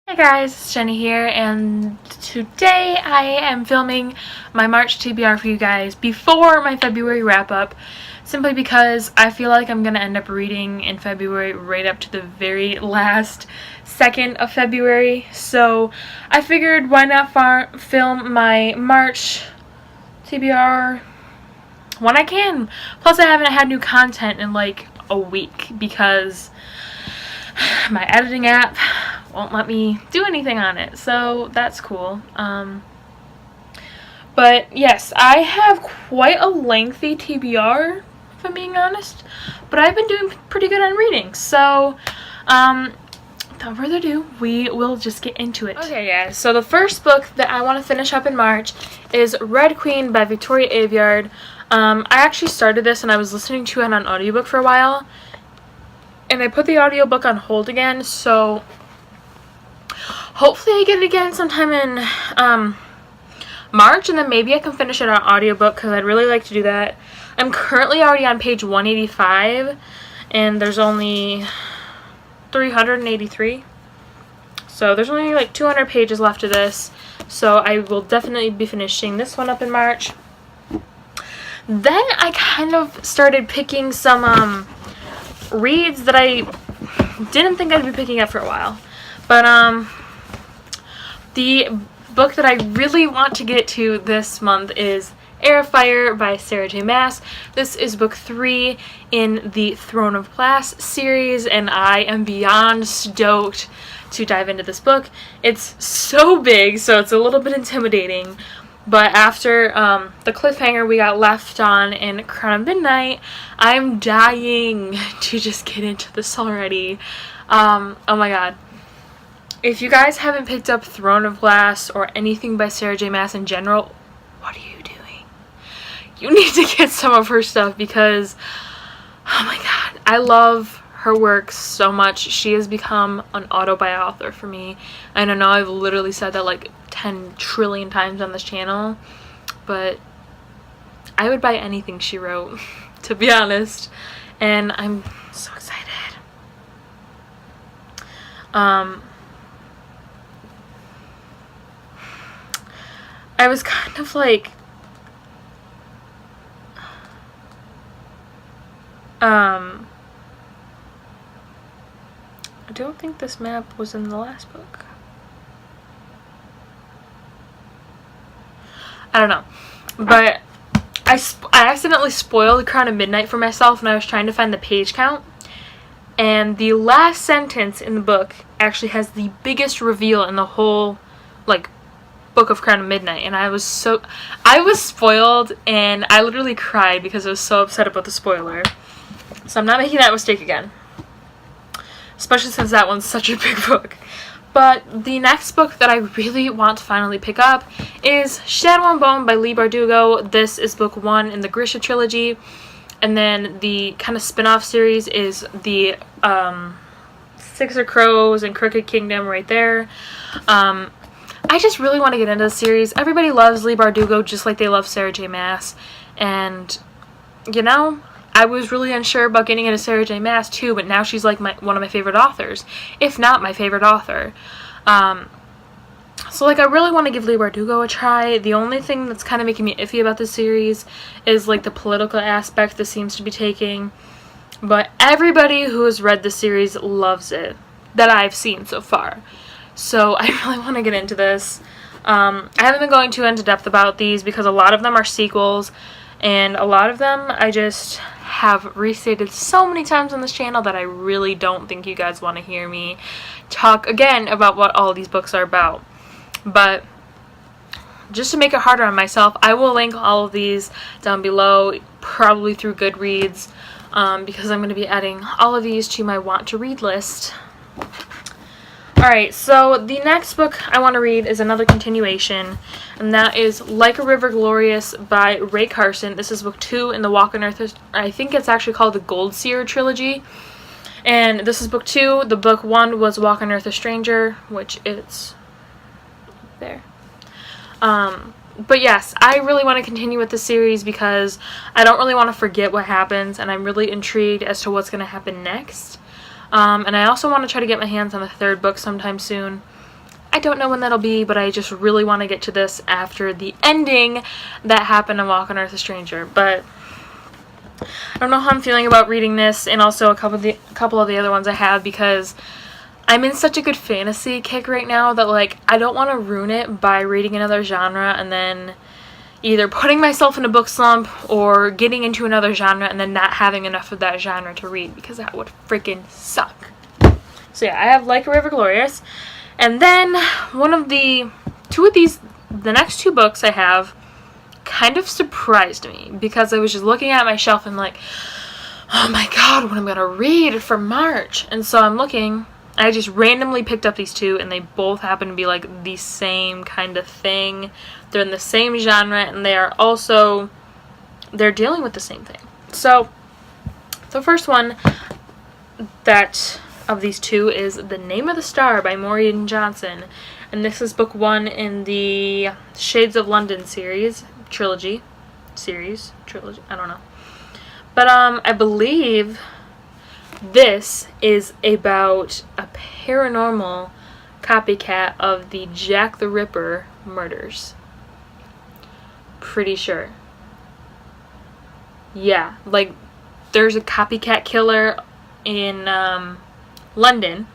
Hey guys, it's Jenny here, and today I am filming my March TBR for you guys before my February wrap-up, simply because I feel like I'm going to end up reading in February right up to the very last second of February, so I figured why not film my March TBR when I can. Plus I haven't had new content in like a week because my editing app won't let me do anything on it, so that's cool. But yes, I have quite a lengthy TBR, if I'm being honest, but I've been doing pretty good on reading, so without further ado, we will just get into it. Okay guys, so the first book that I want to finish up in March is Red Queen by Victoria Aveyard. I actually started this and I was listening to it on audiobook for a while, and I put the audiobook on hold again, so hopefully I get it again sometime in March, and then maybe I can finish it on audiobook because I'd really like to do that. I'm currently already on page 185, and there's only 383. So there's only like 200 pages left of this, so I will definitely be finishing this one up in March. Then I kind of started picking some reads that I didn't think I'd be picking up for a while. But the book that I really want to get to this month is Airfire by Sarah J. Maas. This is book 3 in the Throne of Glass series, and I am beyond stoked to dive into this book. It's so big, so it's a little bit intimidating. But after the cliffhanger we got left on in Crown of Midnight, I'm dying to just get into this already. Oh my god. If you guys haven't picked up Throne of Glass or anything by Sarah J. Maas in general, what are you doing? You need to get some of her stuff because, oh my god, I love her work so much. She has become an auto-buy author for me. I don't know, I've literally said that like 10 trillion times on this channel, but I would buy anything she wrote, to be honest, and I'm so excited. I was kind of like, I don't think this map was in the last book. I don't know, but I accidentally spoiled Crown of Midnight for myself when I was trying to find the page count, and the last sentence in the book actually has the biggest reveal in the whole like book of Crown of Midnight, and I was spoiled, and I literally cried because I was so upset about the spoiler. So I'm not making that mistake again, especially since that one's such a big book. But the next book that I really want to finally pick up is Shadow and Bone by Leigh Bardugo. This is book 1 in the Grisha trilogy, and then the kind of spin-off series is the Six of Crows and Crooked Kingdom right there. I just really want to get into the series. Everybody loves Leigh Bardugo just like they love Sarah J. Maas, and you know, I was really unsure about getting into Sarah J. Maas too, but now she's like one of my favorite authors, if not my favorite author. So like I really want to give Leigh Bardugo a try. The only thing that's kind of making me iffy about this series is like the political aspect this seems to be taking. But everybody who has read the series loves it, that I've seen so far. So I really want to get into this. I haven't been going too into depth about these because a lot of them are sequels, and a lot of them I just have restated so many times on this channel that I really don't think you guys want to hear me talk again about what all these books are about. But just to make it harder on myself, I will link all of these down below, probably through Goodreads, because I'm going to be adding all of these to my want to read list. Alright, so the next book I want to read is another continuation, and that is Like a River Glorious by Ray Carson. This is book 2 in the Walk on Earth, I think it's actually called the Gold Seer trilogy, and this is book 2. The book 1 was Walk on Earth a Stranger, which is there. But yes, I really want to continue with the series because I don't really want to forget what happens, and I'm really intrigued as to what's going to happen next. And I also want to try to get my hands on the third book sometime soon. I don't know when that'll be, but I just really want to get to this after the ending that happened in Walk on Earth a Stranger. But I don't know how I'm feeling about reading this, and also a couple of the other ones I have, because I'm in such a good fantasy kick right now that, like, I don't want to ruin it by reading another genre and then either putting myself in a book slump or getting into another genre and then not having enough of that genre to read, because that would freaking suck. So yeah, I have Like a River Glorious. And then the next two books I have kind of surprised me, because I was just looking at my shelf and like, oh my god, what am I going to read for March? And so I'm looking, I just randomly picked up these two, and they both happen to be like the same kind of thing. They're in the same genre, and they're dealing with the same thing. So the first one of these two is The Name of the Star by Maureen Johnson. And this is book 1 in the Shades of London trilogy, I don't know. But I believe this is about a paranormal copycat of the Jack the Ripper murders. Pretty sure. Yeah, like there's a copycat killer in London.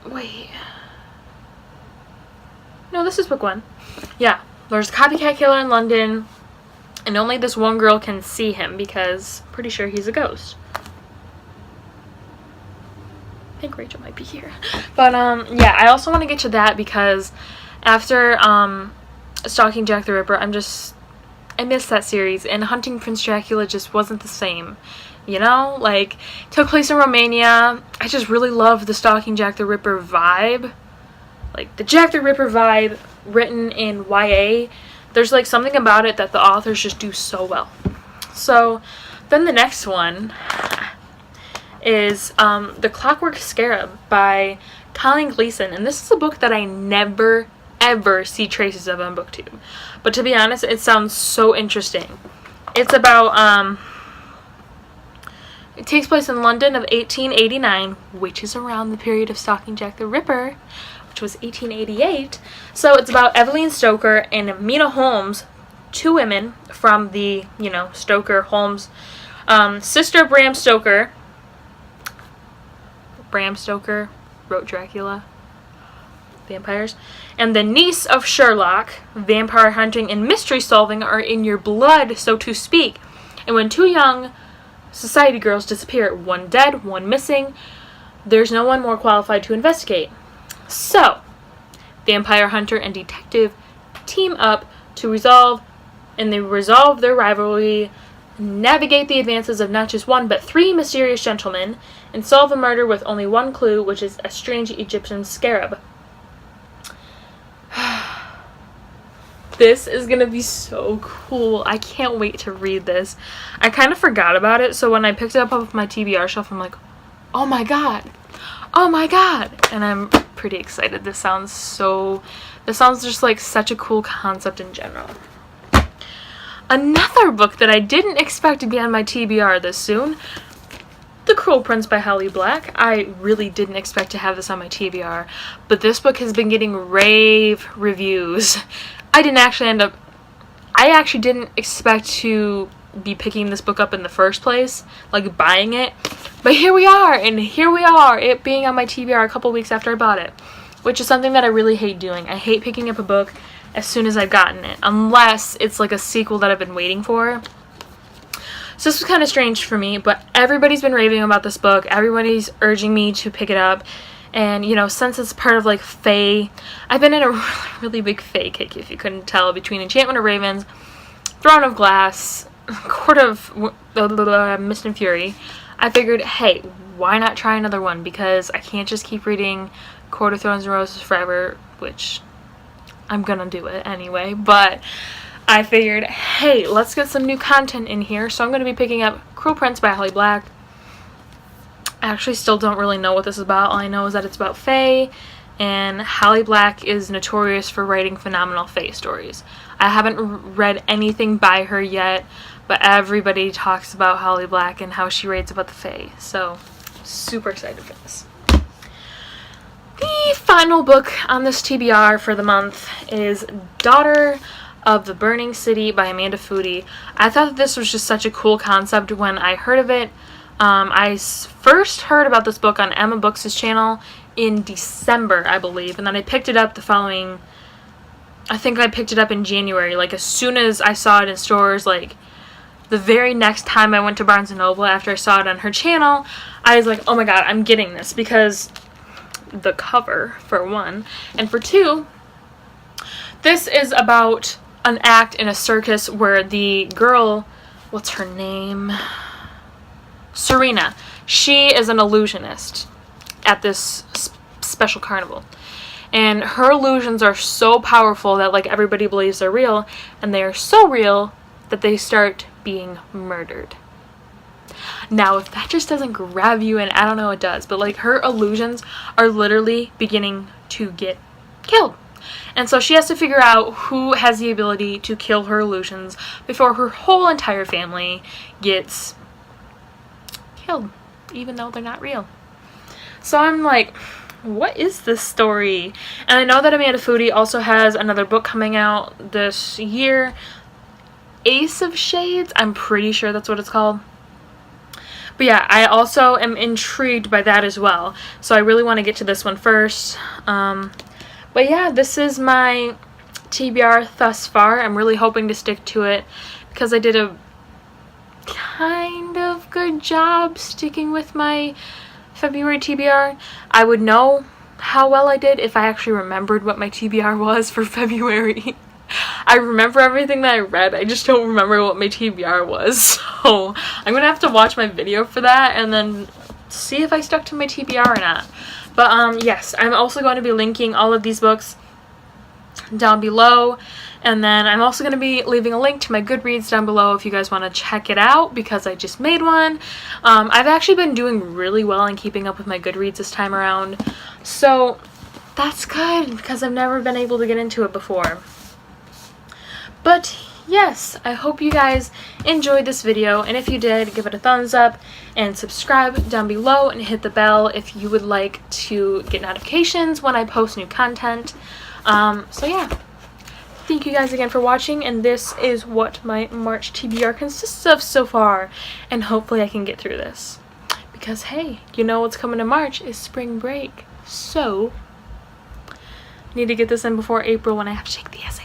Wait. No, this is book 1. Yeah, there's a copycat killer in London, and only this one girl can see him because pretty sure he's a ghost. I think Rachel might be here. But yeah, I also want to get to that because after Stalking Jack the Ripper, I missed that series, and Hunting Prince Dracula just wasn't the same. You know, like, took place in Romania. I just really loved the Stalking Jack the Ripper vibe. Like, the Jack the Ripper vibe written in YA. There's, like, something about it that the authors just do so well. So, then the next one is The Clockwork Scarab by Colleen Gleason. And this is a book that I never, ever see traces of on BookTube. But to be honest, it sounds so interesting. It's about, it takes place in London of 1889, which is around the period of Stalking Jack the Ripper, which was 1888. So it's about Evelyn Stoker and Mina Holmes, two women from the, Stoker-Holmes, sister Bram Stoker. Bram Stoker wrote Dracula, vampires, and the niece of Sherlock. Vampire hunting and mystery solving are in your blood, so to speak. And when two young society girls disappear, one dead, one missing, there's no one more qualified to investigate. So, vampire hunter and detective team up to resolve their rivalry, navigate the advances of not just one but 3 mysterious gentlemen, and solve a murder with only one clue, which is a strange Egyptian scarab. This is gonna be so cool. I can't wait to read this. I kind of forgot about it, so when I picked it up off my TBR shelf, I'm like, oh my god. Oh my god. And I'm pretty excited. This sounds just like such a cool concept in general. Another book that I didn't expect to be on my TBR this soon, The Cruel Prince by Holly Black. I really didn't expect to have this on my TBR, but this book has been getting rave reviews. I actually didn't expect to be picking this book up in the first place, like buying it, but here we are, it being on my TBR a couple weeks after I bought it, which is something that I really hate doing. I hate picking up a book as soon as I've gotten it, unless it's like a sequel that I've been waiting for. So this was kind of strange for me, but everybody's been raving about this book. Everybody's urging me to pick it up. And, since it's part of, like, Fae, I've been in a really big Fae kick, if you couldn't tell, between Enchantment of Ravens, Throne of Glass, Court of Mist and Fury. I figured, hey, why not try another one? Because I can't just keep reading Court of Thorns and Roses forever, which I'm gonna do it anyway, but I figured, hey, let's get some new content in here, so I'm going to be picking up Cruel Prince by Holly Black. I actually still don't really know what this is about. All I know is that it's about Fae, and Holly Black is notorious for writing phenomenal Fae stories. I haven't read anything by her yet, but everybody talks about Holly Black and how she writes about the Fae, so super excited for this. The final book on this TBR for the month is Daughter of the Burning City by Amanda Foody. I thought that this was just such a cool concept when I heard of it. I first heard about this book on Emma Books' channel in December, I believe, and then I picked it up the following, I think I picked it up in January. Like, as soon as I saw it in stores, like, the very next time I went to Barnes & Noble after I saw it on her channel, I was like, oh my god, I'm getting this, because the cover, for one, and for two, this is about an act in a circus where the girl, what's her name? Serena. She is an illusionist at this special carnival. And her illusions are so powerful that, like, everybody believes they're real, and they are so real that they start being murdered. Now, if that just doesn't grab you, and I don't know what does, but, like, her illusions are literally beginning to get killed. And so she has to figure out who has the ability to kill her illusions before her whole entire family gets killed, even though they're not real. So I'm like, what is this story? And I know that Amanda Foody also has another book coming out this year, Ace of Shades. I'm pretty sure that's what it's called. But yeah, I also am intrigued by that as well. So I really want to get to this one first. But yeah, this is my TBR thus far. I'm really hoping to stick to it because I did a kind of good job sticking with my February TBR. I would know how well I did if I actually remembered what my TBR was for February. I remember everything that I read, I just don't remember what my TBR was, so I'm gonna have to watch my video for that and then see if I stuck to my TBR or not. But yes, I'm also going to be linking all of these books down below, and then I'm also going to be leaving a link to my Goodreads down below if you guys want to check it out, because I just made one. I've actually been doing really well in keeping up with my Goodreads this time around, so that's good because I've never been able to get into it before. But yes, I hope you guys enjoyed this video, and if you did, give it a thumbs up and subscribe down below and hit the bell if you would like to get notifications when I post new content. So yeah, thank you guys again for watching, and this is what my March TBR consists of so far, and hopefully I can get through this, because hey, you know what's coming in March is spring break, so I need to get this in before April when I have to take the essay.